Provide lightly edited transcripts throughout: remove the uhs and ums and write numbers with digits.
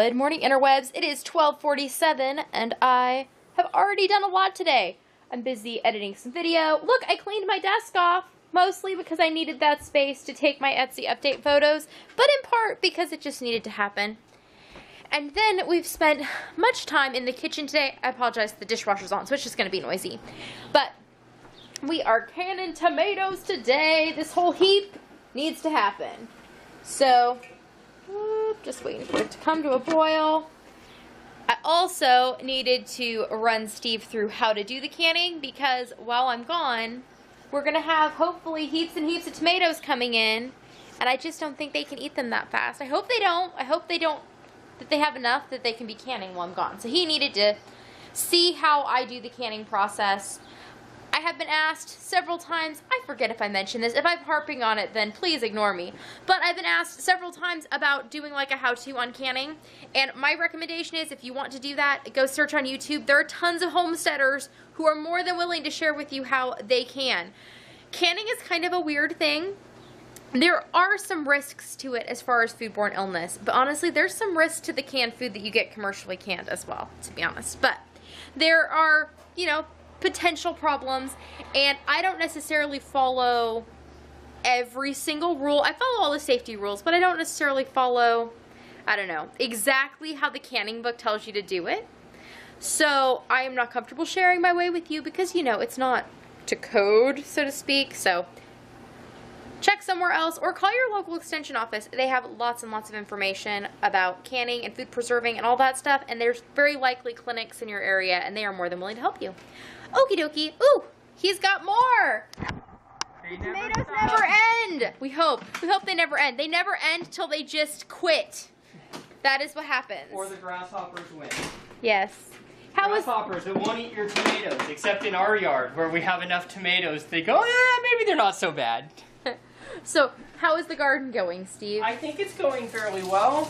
Good morning, interwebs. It is 12:47 and I have already done a lot today. I'm busy editing some video. Look, I cleaned my desk off, mostly because I needed that space to take my Etsy update photos, but in part because it just needed to happen. And then we've spent much time in the kitchen today. I apologize, the dishwasher's on, so it's just going to be noisy. But we are canning tomatoes today. This whole heap needs to happen. So, just waiting for it to come to a boil. I also needed to run Steve through how to do the canning because while I'm gone, we're going to have hopefully heaps and heaps of tomatoes coming in, and I just don't think they can eat them that fast. I hope they don't. I hope they don't, that they have enough that they can be canning while I'm gone. So he needed to see how I do the canning process. I have been asked several times, I forget if I mentioned this, if I'm harping on it then please ignore me, but I've been asked several times about doing like a how-to on canning, and my recommendation is if you want to do that, go search on YouTube. There are tons of homesteaders who are more than willing to share with you how they can. Canning is kind of a weird thing. There are some risks to it as far as foodborne illness, but honestly there's some risks to the canned food that you get commercially canned as well, to be honest. But there are, you know, potential problems, and I don't necessarily follow every single rule. I follow all the safety rules, but I don't necessarily follow, I don't know, exactly how the canning book tells you to do it. So I am not comfortable sharing my way with you because, you know, it's not to code, so to speak. So check somewhere else or call your local extension office. They have lots and lots of information about canning and food preserving and all that stuff, and there's very likely clinics in your area, and they are more than willing to help you. Okie dokie. Ooh, he's got more. Tomatoes never end. We hope they never end. They never end till they just quit. That is what happens. Or the grasshoppers win. Yes. Grasshoppers that won't eat your tomatoes, except in our yard where we have enough tomatoes. They go, maybe they're not so bad. So, how is the garden going, Steve? I think it's going fairly well.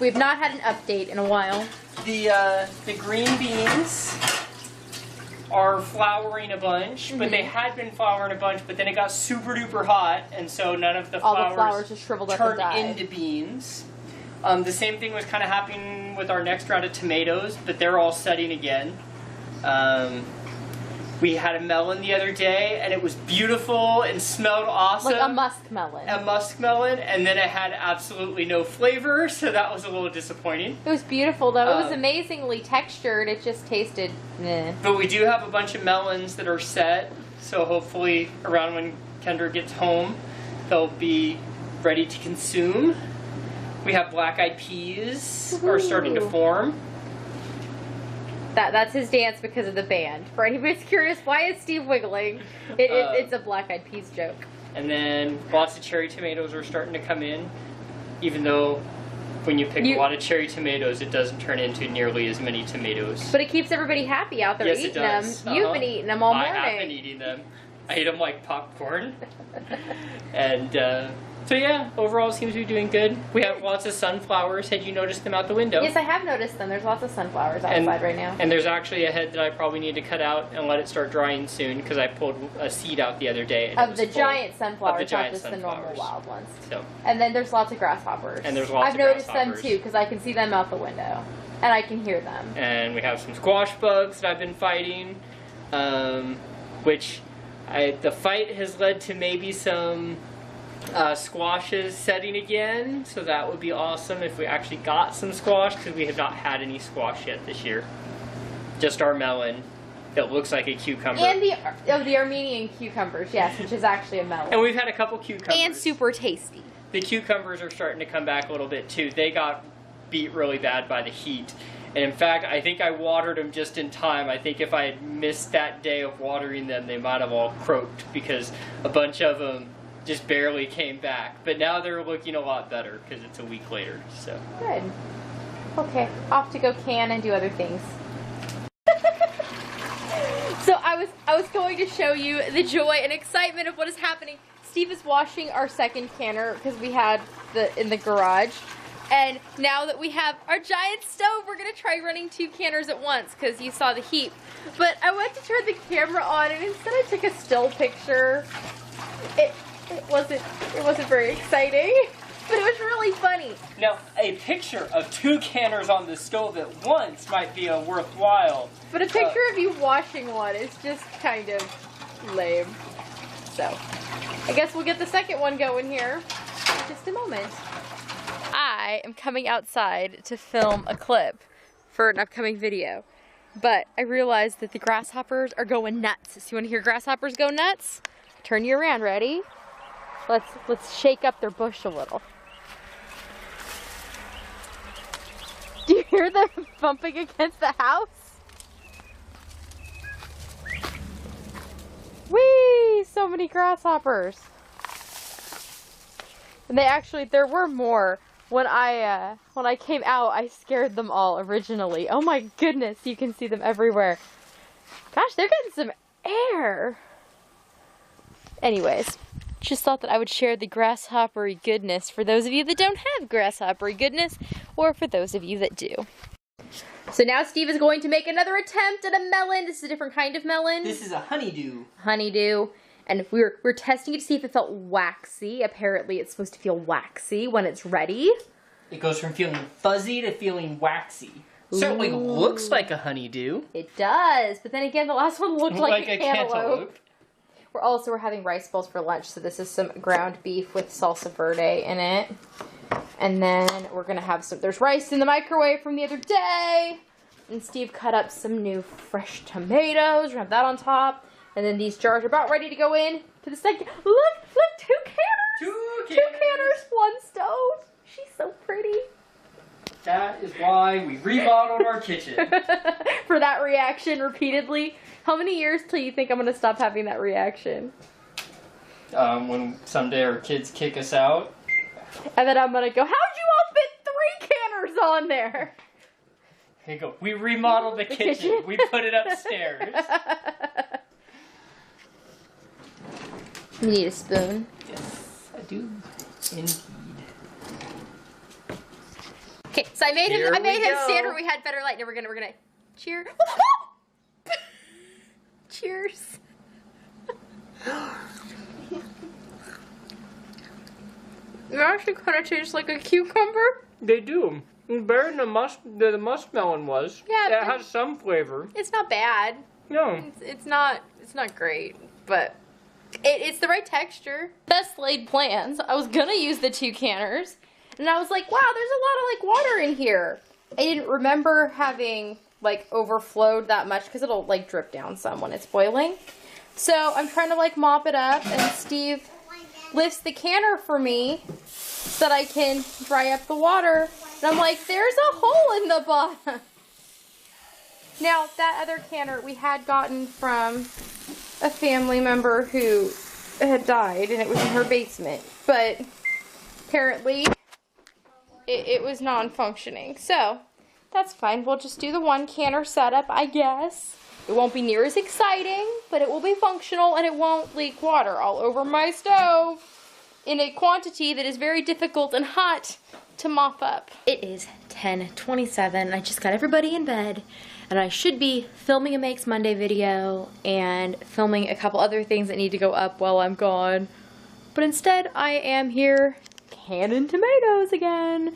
We've not had an update in a while. The green beans are flowering a bunch, but they had been flowering a bunch, but then it got super duper hot, and so none of the flowers just shriveled up turned and died. into beans. The same thing was kind of happening with our next round of tomatoes, but they're all setting again. We had a melon the other day, and it was beautiful and smelled awesome. Like a muskmelon. A muskmelon, and then it had absolutely no flavor, so that was a little disappointing. It was beautiful, though. It was amazingly textured. It just tasted meh. But we do have a bunch of melons that are set, so hopefully around when Kendra gets home, they'll be ready to consume. We have black-eyed peas are starting to form. That's his dance because of the band. For anybody who's curious, why is Steve wiggling? It's a black-eyed peas joke. And then lots of cherry tomatoes are starting to come in, even though when you pick a lot of cherry tomatoes, it doesn't turn into nearly as many tomatoes. But it keeps everybody happy out there eating them. You've been eating them all morning. I have been eating them. I eat them like popcorn. And so yeah, overall it seems to be doing good. We have lots of sunflowers. Had you noticed them out the window? Yes, I have noticed them. There's lots of sunflowers outside right now. And there's actually a head that I probably need to cut out and let it start drying soon because I pulled a seed out the other day. And of the giant sunflowers, not just the normal wild ones. So. And then there's lots of grasshoppers. And there's lots I've noticed them too because I can see them out the window. And I can hear them. And we have some squash bugs that I've been fighting, which the fight has led to maybe some squashes setting again, so that would be awesome if we actually got some squash, because we have not had any squash yet this year. Just our melon that looks like a cucumber. And the Armenian cucumbers, yes, which is actually a melon. And we've had a couple cucumbers. And super tasty. The cucumbers are starting to come back a little bit too. They got beat really bad by the heat. And in fact, I think I watered them just in time. I think if I had missed that day of watering them, they might have all croaked because a bunch of them just barely came back. But now they're looking a lot better because it's a week later. So good. Okay, off to go can and do other things. So I was going to show you the joy and excitement of what is happening. Steve is washing our second canner because we had in the garage. And now that we have our giant stove, we're going to try running 2 canners at once because you saw the heat. But I went to turn the camera on, and instead I took a still picture. It wasn't very exciting. But it was really funny. Now, a picture of 2 canners on the stove at once might be a worthwhile. But a picture of you washing one is just kind of lame. So, I guess we'll get the second one going here in just a moment. I am coming outside to film a clip for an upcoming video. But I realized that the grasshoppers are going nuts. So you want to hear grasshoppers go nuts? Turn you around, ready? Let's shake up their bush a little. Do you hear them bumping against the house? Whee! So many grasshoppers. And there were more. When I came out, I scared them all originally. Oh my goodness, you can see them everywhere. Gosh, they're getting some air. Anyways, just thought that I would share the grasshoppery goodness for those of you that don't have grasshoppery goodness, or for those of you that do. So now Steve is going to make another attempt at a melon. This is a different kind of melon. This is a honeydew. Honeydew. And we're testing it to see if it felt waxy. Apparently it's supposed to feel waxy when it's ready. It goes from feeling fuzzy to feeling waxy. Ooh. Certainly looks like a honeydew. It does. But then again, the last one looked like a cantaloupe. We're having rice balls for lunch. So this is some ground beef with salsa verde in it. And then we're going to have there's rice in the microwave from the other day. And Steve cut up some new fresh tomatoes. We're going to have that on top. And then these jars are about ready to go in to the second. Look, 2 canners. 2 canners, 1 stove. She's so pretty. That is why we remodeled our kitchen. For that reaction repeatedly. How many years till you think I'm going to stop having that reaction? When someday our kids kick us out. And then I'm going to go, how'd you all fit 3 canners on there? Here you go. We remodeled the kitchen. We put it upstairs. You need a spoon. Yes, I do. Indeed. Okay, so I made him stand where we had better light. Now we're gonna cheer. Cheers. They actually kind of taste like a cucumber. They do. Better than the muskmelon was. Yeah, it has some flavor. It's not bad. No, it's not great, but it's the right texture. Best laid plans. I was gonna use the 2 canners, and I was like, wow, there's a lot of water in here. I didn't remember having overflowed that much because it'll drip down some when it's boiling. So I'm trying to mop it up, and Steve lifts the canner for me so that I can dry up the water. And I'm like, there's a hole in the bottom. Now, that other canner we had gotten from a family member who had died, and it was in her basement. But apparently, it was non-functioning. So, that's fine. We'll just do the 1 canner setup, I guess. It won't be near as exciting, but it will be functional, and it won't leak water all over my stove in a quantity that is very difficult and hot to mop up. It is 10:27. I just got everybody in bed, and I should be filming a Makes Monday video and filming a couple other things that need to go up while I'm gone. But instead, I am here canning tomatoes again.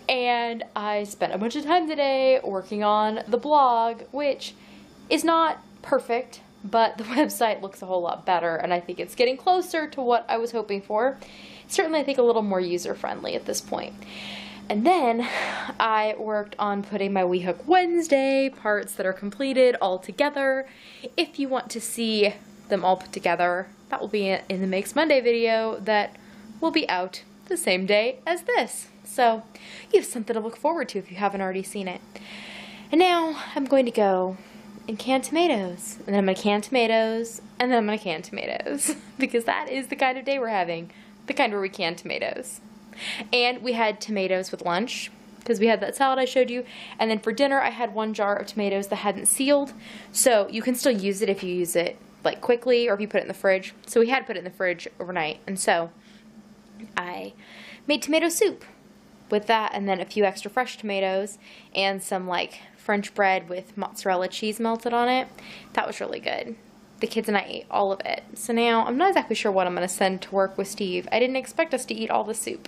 And I spent a bunch of time today working on the blog, which is not perfect, but the website looks a whole lot better, and I think it's getting closer to what I was hoping for. Certainly, I think a little more user-friendly at this point. And then I worked on putting my We Hook Wednesday parts that are completed all together. If you want to see them all put together, that will be in the Makes Monday video that will be out the same day as this. So you have something to look forward to if you haven't already seen it. And now I'm going to go and can tomatoes. And then I'm going to can tomatoes. And then I'm going to can tomatoes. Because that is the kind of day we're having. The kind where we can tomatoes. And we had tomatoes with lunch, because we had that salad I showed you. And then for dinner, I had 1 jar of tomatoes that hadn't sealed. So you can still use it if you use it quickly, or if you put it in the fridge. So we had put it in the fridge overnight. And so I made tomato soup with that, and then a few extra fresh tomatoes, and some French bread with mozzarella cheese melted on it. That was really good. the kids and I ate all of it. So now I'm not exactly sure what I'm going to send to work with Steve. I didn't expect us to eat all the soup.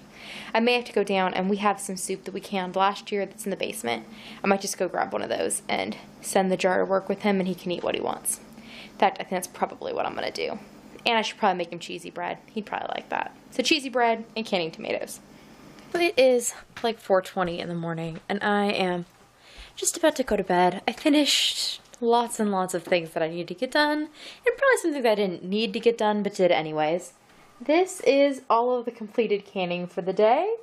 I may have to go down, and we have some soup that we canned last year that's in the basement. I might just go grab one of those and send the jar to work with him, and he can eat what he wants. In fact, I think that's probably what I'm going to do. And I should probably make him cheesy bread. He'd probably like that. So cheesy bread and canning tomatoes. But it is like 4:20 in the morning, and I am just about to go to bed. I finished lots and lots of things that I needed to get done, and probably something that I didn't need to get done, but did anyways. This is all of the completed canning for the day.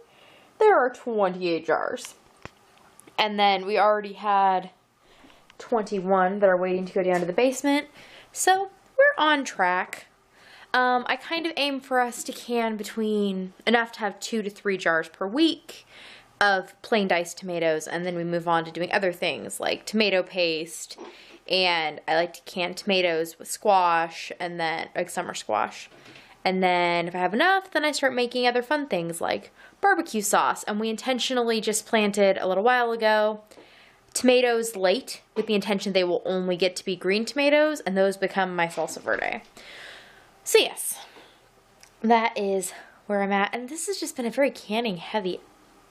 There are 28 jars. And then we already had 21 that are waiting to go down to the basement. So we're on track. I kind of aim for us to can between enough to have 2 to 3 jars per week of plain diced tomatoes, and then we move on to doing other things like tomato paste, and I like to can tomatoes with squash, and then like summer squash. And then if I have enough, then I start making other fun things like barbecue sauce. And we intentionally just planted a little while ago tomatoes late with the intention they will only get to be green tomatoes, and those become my salsa verde. So yes, that is where I'm at. And this has just been a very canning heavy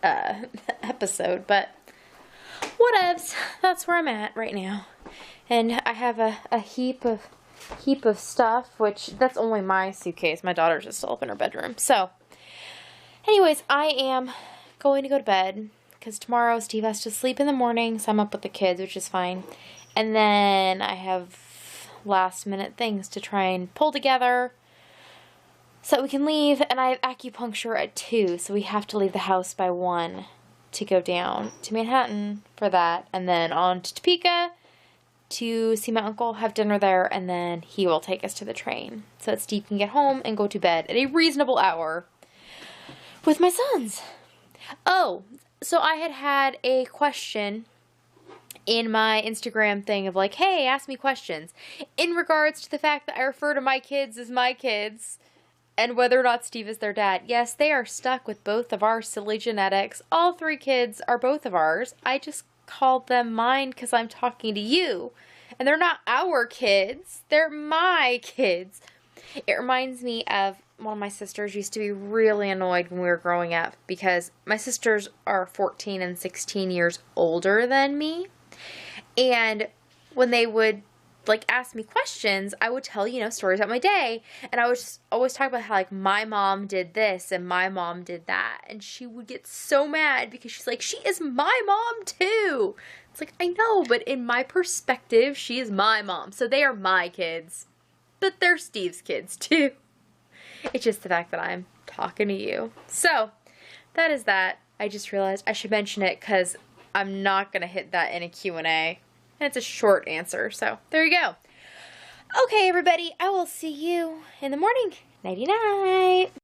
episode, but whatevs. That's where I'm at right now. And I have a heap of stuff, which that's only my suitcase. My daughter's just still up in her bedroom. So anyways, I am going to go to bed because tomorrow Steve has to sleep in the morning, so I'm up with the kids, which is fine. And then I have last minute things to try and pull together so that we can leave. And I have acupuncture at 2, so we have to leave the house by 1 to go down to Manhattan for that, and then on to Topeka to see my uncle, have dinner there, and then he will take us to the train so that Steve can get home and go to bed at a reasonable hour with my sons. Oh, so I had a question in my Instagram thing of like, hey, ask me questions in regards to the fact that I refer to my kids as my kids and whether or not Steve is their dad. Yes, they are stuck with both of our silly genetics. All 3 kids are both of ours. I just called them mine because I'm talking to you. And they're not our kids. They're my kids. It reminds me of one of my sisters used to be really annoyed when we were growing up because my sisters are 14 and 16 years older than me. And when they would like ask me questions, I would tell, stories about my day. And I would just always talk about how like my mom did this and my mom did that. And she would get so mad because she's like, she is my mom too. It's like, I know, but in my perspective, she is my mom. So they are my kids, but they're Steve's kids too. It's just the fact that I'm talking to you. So that is that. I just realized I should mention it because I'm not going to hit that in a Q&A. And it's a short answer, so there you go. Okay, everybody, I will see you in the morning. Nighty-night.